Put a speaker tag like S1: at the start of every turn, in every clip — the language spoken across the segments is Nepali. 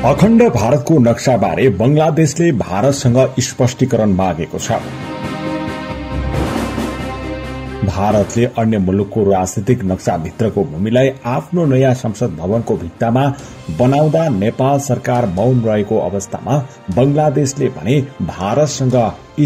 S1: अखण्ड भारतको नक्साबारे बंगलादेशले भारतसँग स्पष्टीकरण मागेको छ। भारतले अन्य मुलुकको राजनीतिक नक्साभित्रको भूमिलाई आफ्नो नयाँ संसद भवनको भित्तामा बनाउँदा नेपाल सरकार मौन रहेको अवस्थामा बंगलादेशले भने भारतसँग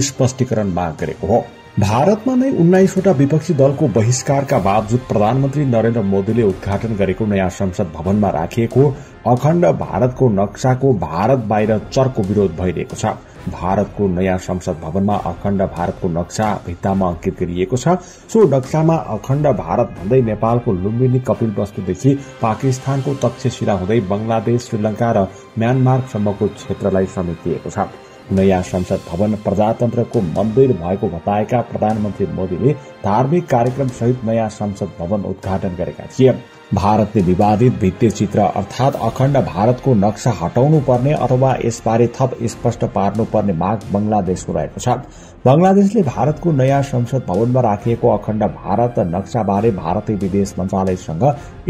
S1: स्पष्टीकरण माग गरेको हो। भारतमा नै 19वटा विपक्षी दलको बहिष्कारका बावजुद प्रधानमन्त्री नरेन्द्र मोदीले उद्घाटन गरेको नयाँ संसद भवनमा राखिएको अखण्ड भारतको नक्साको भारत बाहिर चर्को विरोध भइरहेको छ। भारतको नयाँ संसद भवनमा अखण्ड भारतको नक्सा भित्तामा अंकित गरिएको छ। सो नक्सामा अखण्ड भारत भन्दै नेपालको लुम्बिनी कपिलवस्तुदेखि पाकिस्तानको तक्षशिला हुँदै बंगलादेश, श्रीलंका र म्यानमारसम्मको क्षेत्रलाई समेटिएको छ। नयाँ संसद भवन प्रजातन्त्रको मन्दिर भएको बताएका प्रधानमन्त्री मोदीले धार्मिक कार्यक्रम सहित नयाँ संसद भवन उद्घाटन गरेका थिए। भारतले विवादित भित्ते चित्र अर्थात अखण्ड भारतको नक्सा हटाउनु पर्ने अथवा यसबारे थप स्पष्ट पार्नुपर्ने माग बंगलादेशको रहेको छ। बंगलादेशले भारतको नयाँ संसद भवनमा राखिएको अखण्ड भारत नक्साबारे भारतीय विदेश मन्त्रालयसँग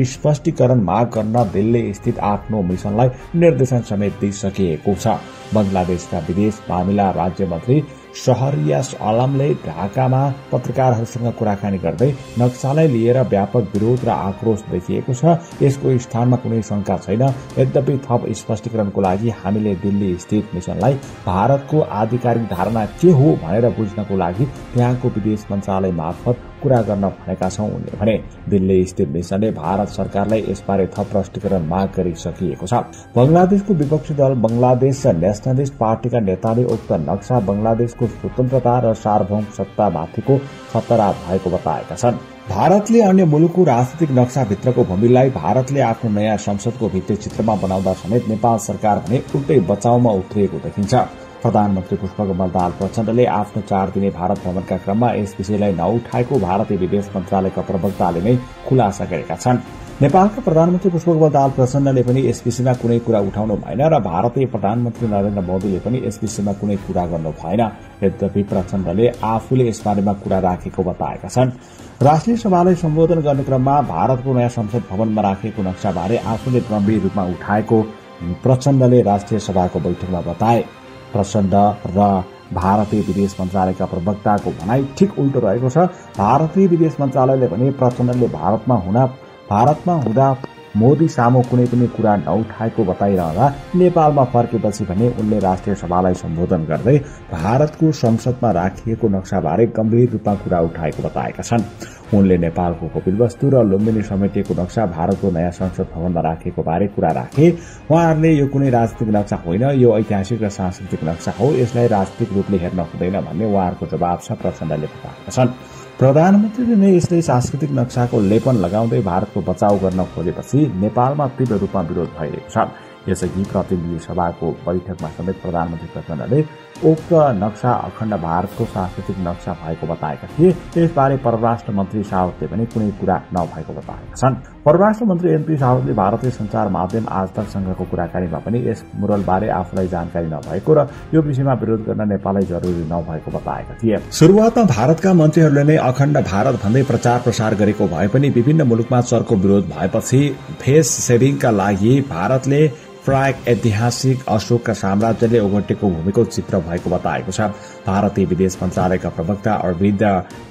S1: स्पष्टीकरण माग गर्न दिल्ली स्थित आफ्नो मिशनलाई निर्देशन समेत दिइसकेको छ। बंगलादेशका विदेश मामिला राज्य मन्त्री शहरियार आलमले ढाकामा पत्रकारहरूसँग कुराकानी गर्दै नक्सालाई लिएर व्यापक विरोध र आक्रोश देखिएको छ। यसको स्थानमा कुनै शंका छैन। यद्यपि थप स्पष्टीकरणको लागि हामीले दिल्ली स्थित मिशनलाई भारतको आधिकारिक धारणा के हो भनेर बुझ्नको लागि त्यहाँको विदेश मन्त्रालय मार्फत कुरा गर्न भनेका छौं उनले भने। दिल्ली स्थित मिशनले भारत सरकारलाई यसबारे थप स्पष्टीकरण माग गरिसकिएको छ। बंगलादेशको विपक्षी दल बंगलादेश नेशनलिस्ट पार्टीका नेताले उक्त नक्सा बंगलादेशको स्वतन्त्रता र सार्वभौम सत्तामाथिको खतरा भएको बताएका छन्। भारतले अन्य मुलुकको राजनीतिक नक्साभित्रको भूमिलाई भारतले आफ्नो नयाँ संसदको भित्ते चित्रमा बनाउँदा समेत नेपाल सरकार भने उल्टै बचाउमा उत्रिएको देखिन्छ। प्रधानमन्त्री पुष्पकमल दाहाल प्रचण्डले आफ्नो 4 दिने भारत भ्रमणका क्रममा यस विषयलाई नउठाएको भारतीय विदेश मन्त्रालयका प्रवक्ताले नै खुलासा गरेका छन्। नेपालका प्रधानमन्त्री पुष्पकमल दाहाल प्रचण्डले पनि यस विषयमा कुनै कुरा उठाउनु भएन र भारतीय प्रधानमन्त्री नरेन्द्र मोदीले पनि यस विषयमा कुनै कुरा गर्नु भएन। यद्यपि प्रचण्डले आफूले यसबारेमा कुरा राखेको बताएका छन्। राष्ट्रिय सभालाई सम्बोधन गर्ने क्रममा भारतको नयाँ संसद भवनमा राखिएको नक्साबारे आफूले गम्भीर रूपमा उठाएको प्रचण्डले राष्ट्रिय सभाको बैठकमा बताए। प्रचण्ड र भारतीय विदेश मन्त्रालयका प्रवक्ताको भनाई ठिक उल्टो रहेको छ। भारतीय विदेश मन्त्रालयले भने प्रचण्डले भारतमा हुँदा मोदी सामु कुनै पनि कुरा नउठाएको बताइरहँदा नेपालमा फर्केपछि भने उनले राष्ट्रिय सभालाई सम्बोधन गर्दै भारतको संसदमा राखिएको नक्साबारे गम्भीर रूपमा कुरा उठाएको बताएका छन्। उनले नेपालको कपिलवस्तु र लुम्बिनी समेटिएको नक्सा भारतको नयाँ संसद भवनमा राखेको बारे कुरा राखे। उहाँहरूले यो कुनै राजनीतिक नक्सा होइन, यो ऐतिहासिक र सांस्कृतिक नक्सा हो, यसलाई राजनीतिक रूपले हेर्न हुँदैन भन्ने उहाँहरूको जवाब छ प्रचण्डले बताएका छन्। प्रधानमन्त्रीले नै यसले सांस्कृतिक नक्साको लेपन लगाउँदै भारतको बचाउ गर्न खोजेपछि नेपालमा तीव्र रूपमा विरोध भइरहेको छ। यसअघि प्रतिनिधि सभाको बैठकमा समेत प्रधानमन्त्री प्रचण्डले उक्त नक्सा अखण्ड भारतको सांस्कृतिक नक्सा भएको बताएका थिए। यसबारे परराष्ट्र मन्त्री साउदले पनि कुनै कुरा नभएको बताएका छन्। परराष्ट्र मन्त्री एनपी साउदले भारतीय संचार माध्यम आजतकसँगको कुराकानीमा पनि यस मुरलबारे आफूलाई जानकारी नभएको र यो विषयमा विरोध गर्न नेपाललाई जरुरी नभएको बताएका थिए। सुरुवातमा भारतका मन्त्रीहरूले नै अखण्ड भारत भन्दै प्रचार प्रसार गरेको भए पनि विभिन्न मुलुकमा चर्को विरोध भएपछि फेस सेभिङका लागि भारतले प्राग ऐतिहासिक अशोकका साम्राज्यले ओगटेको भूमिको चित्र भएको बताएको छ। भारतीय विदेश मन्त्रालयका प्रवक्ता अरविन्द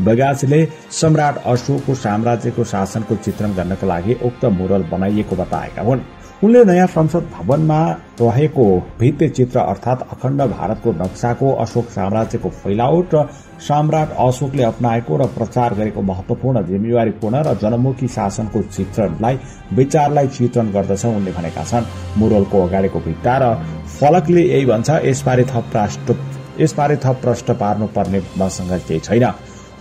S1: बगाचले सम्राट अशोकको साम्राज्यको शासनको चित्रण गर्नका लागि उक्त मुरल बनाइएको बताएका हुन्। उनले नयाँ संसद भवनमा रहेको भित्ते चित्र अर्थात अखण्ड भारतको नक्साको अशोक साम्राज्यको फैलावट र सम्राट अशोकले अपनाएको र प्रचार गरेको महत्वपूर्ण जिम्मेवारीपूर्ण र जनमुखी शासनको विचारलाई चित्रण गर्दछ उनले भनेका छन्। मुरलको अगाडिको भित्ता र फलकले यही भन्छ, यसबारे थप प्रश्न पार्नुपर्ने मसँग केही छैन।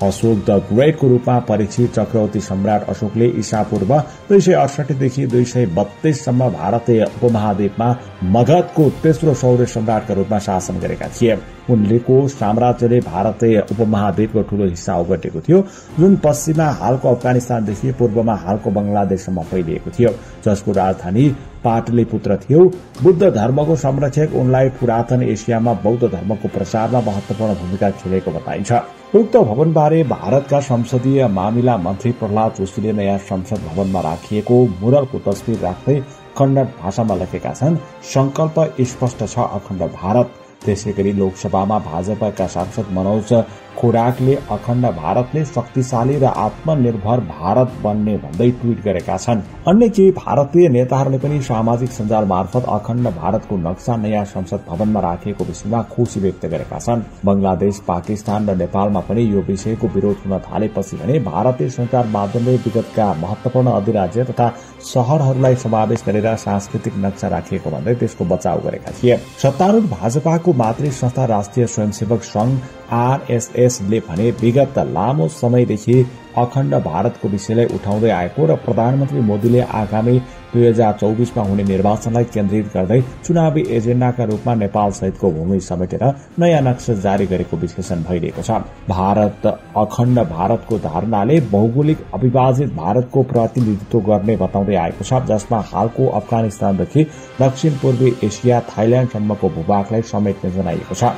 S1: अशोक द ग्रेटको रूपमा परिचित चक्रवर्ती सम्राट अशोकले ईसापूर्व 268 देखि 232 सम्म भारतीय उपमहाद्वीपमा मगधको तेस्रो शौर्य सम्राटका रूपमा शासन गरेका थिए। उनलेको साम्राज्यले भारतीय उपमहाद्वीपको ठूलो हिस्सा ओगटेको थियो, जुन पश्चिममा हालको अफगानिस्तानदेखि पूर्वमा हालको बंगलादेशसम्म फैलिएको थियो, जसको राजधानी पाटलिपुत्र थियो। बुद्ध धर्मको संरक्षक उनलाई पुरातन एसियामा बौद्ध धर्मको प्रसारमा महत्वपूर्ण भूमिका खेलेको बताइन्छ। उक्त भवनबारे भारतका संसदीय मामिला मन्त्री प्रहलाद जोशीले नयाँ संसद भवनमा राखिएको मुरलको तस्विर राख्दै कन्नड भाषामा लेखेका छन्। संकल्प स्पष्ट छ, अखण्ड भारत। त्यसैगरी लोकसभामा भाजपाका सांसद मनोज खोराकले अखण्ड भारतले शक्तिशाली र आत्मनिर्भर भारत बन्ने भन्दै ट्वीट गरेका छन्। अन्य केही भारतीय नेताहरूले पनि सामाजिक सञ्जाल मार्फत अखण्ड भारतको नक्सा नयाँ संसद भवनमा राखिएको विषयमा खुशी व्यक्त गरेका छन्। बंगलादेश, पाकिस्तान र नेपालमा पनि यो विषयको विरोध हुन थालेपछि भने भारतीय संचार माध्यमले विगतका महत्वपूर्ण अधिराज्य तथा शहरहरूलाई समावेश गरेर सांस्कृतिक नक्सा राखिएको भन्दै त्यसको बचाव गरेका थिए। सत्तारूढ़ भाजपाको मातृ संस्था राष्ट्रिय स्वयंसेवक संघ आरएसएसले भने विगत लामो समयदेखि अखण्ड भारतको विषयलाई उठाउँदै आएको र प्रधानमन्त्री मोदीले आगामी 2024 मा हुने निर्वाचनलाई केन्द्रित गर्दै चुनावी एजेण्डाका रूपमा नेपाल सहितको भूमि समेटेर नयाँ नक्सा जारी गरेको विश्लेषण भइरहेको छ। भारत अखण्ड भारतको धारणाले भौगोलिक अविभाजित भारतको प्रतिनिधित्व गर्ने बताउँदै आएको छ, जसमा हालको अफगानिस्तानदेखि दक्षिण पूर्वी एसिया, थाइल्याण्डसम्मको भूभागलाई समेट्ने जनाइएको छ।